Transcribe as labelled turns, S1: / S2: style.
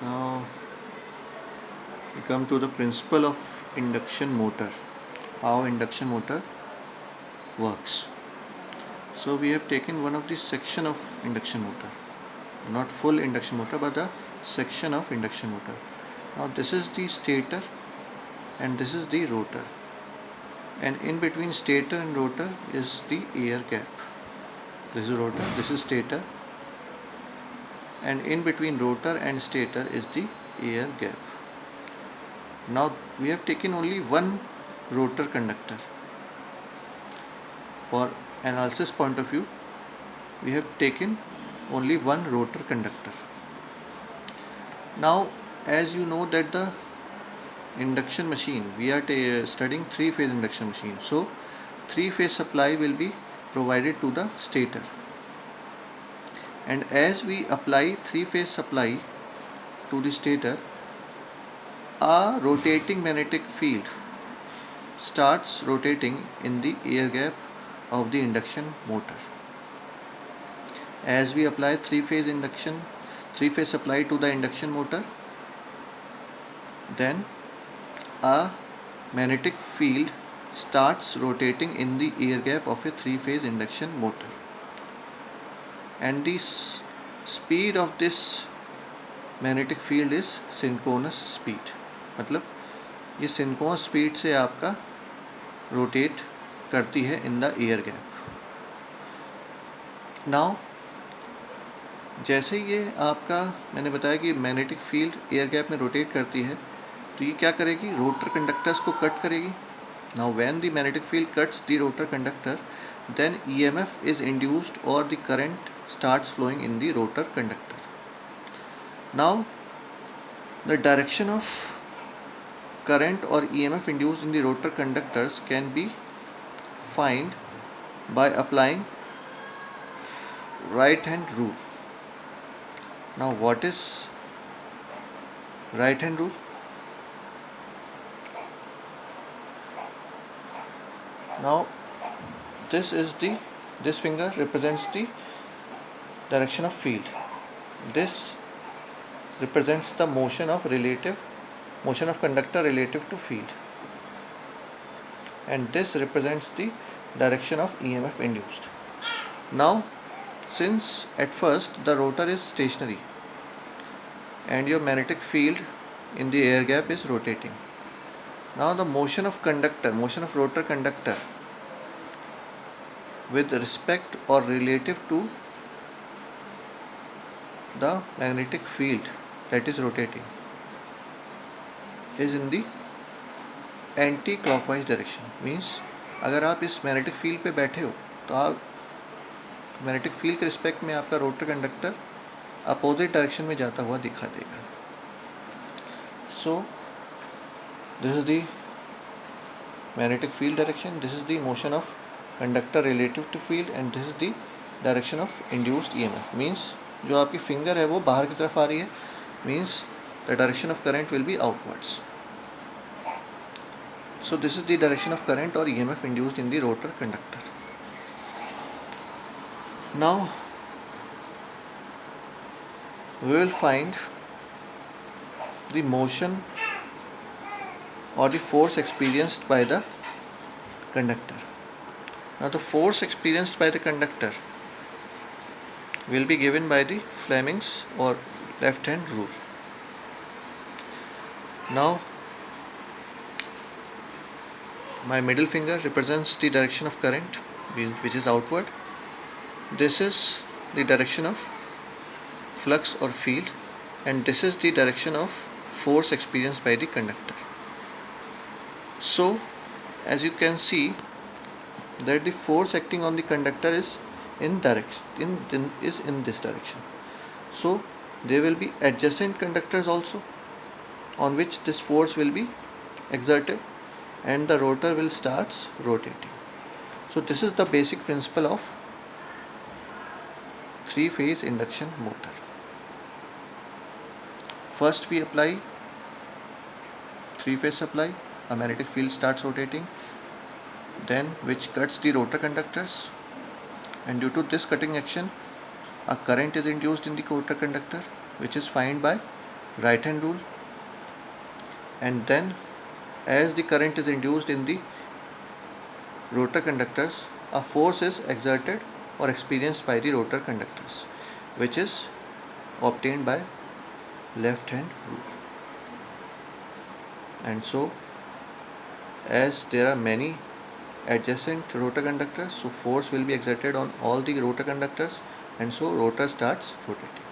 S1: Now we come to the principle of induction motor, how induction motor works. So we have taken one of the section of induction motor, not full induction motor but the section of induction motor. Now this is the stator and this is the rotor, and in between stator and rotor is the air gap. This is rotor, this is stator, and in between rotor and stator is the air gap. Now we have taken only one rotor conductor. For analysis point of view, we have taken only one rotor conductor. Now as you know that the induction machine, we are studying three-phase induction machine, so three-phase supply will be provided to the stator, and as we apply three-phase supply to the stator, a rotating magnetic field starts rotating in the air gap of the induction motor. As we apply three-phase supply to the induction motor, then a magnetic field starts rotating in the air gap of a three-phase induction motor, and the speed of this magnetic field is synchronous speed. मतलब ये synchronous speed से आपका rotate करती है in the air gap. Now जैसे ये आपका मैंने बताया कि मैग्नेटिक फील्ड एयर गैप में रोटेट करती है, तो ये क्या करेगी, रोटर कंडक्टर्स को कट करेगी. Now when the magnetic field cuts the rotor conductor, then EMF is induced or the current starts flowing in the rotor conductor. Now the direction of current or EMF induced in the rotor conductors can be found by applying right hand rule. Now what is right hand rule? Now this finger represents the direction of field. This represents the motion of conductor relative to field, and this represents the direction of EMF induced. Now since at first the rotor is stationary and your magnetic field in the air gap is rotating, now the motion of rotor conductor with respect or relative to the magnetic field that is rotating is in the anti-clockwise direction. Means अगर आप इस magnetic field पे बैठे हो तो आप magnetic field के respect में आपका रोटर कंडक्टर अपोजिट डायरेक्शन में जाता हुआ दिखा देगा. So this is the magnetic field direction, this is the motion of conductor relative to field, and this is the direction of induced EMF. Means जो आपकी फिंगर है वो बाहर की तरफ आ रही है, means the direction of current will be outwards. So this is the direction of current और EMF induced in the rotor conductor. Now we will find the motion or the force experienced by the conductor. Now the force experienced by the conductor will be given by the Fleming's or left hand rule. Now my middle finger represents the direction of current, which is outward. This is the direction of flux or field, and this is the direction of force experienced by the conductor. So as you can see that the force acting on the conductor is in this direction. So there will be adjacent conductors also on which this force will be exerted, and the rotor will starts rotating. So this is the basic principle of three-phase induction motor. First we apply three-phase supply, a magnetic field starts rotating, then which cuts the rotor conductors, and due to this cutting action a current is induced in the rotor conductor, which is found by right hand rule, and then as the current is induced in the rotor conductors, a force is exerted or experienced by the rotor conductors, which is obtained by left hand rule. And so as there are many adjacent rotor conductors, so force will be exerted on all the rotor conductors, and so rotor starts rotating.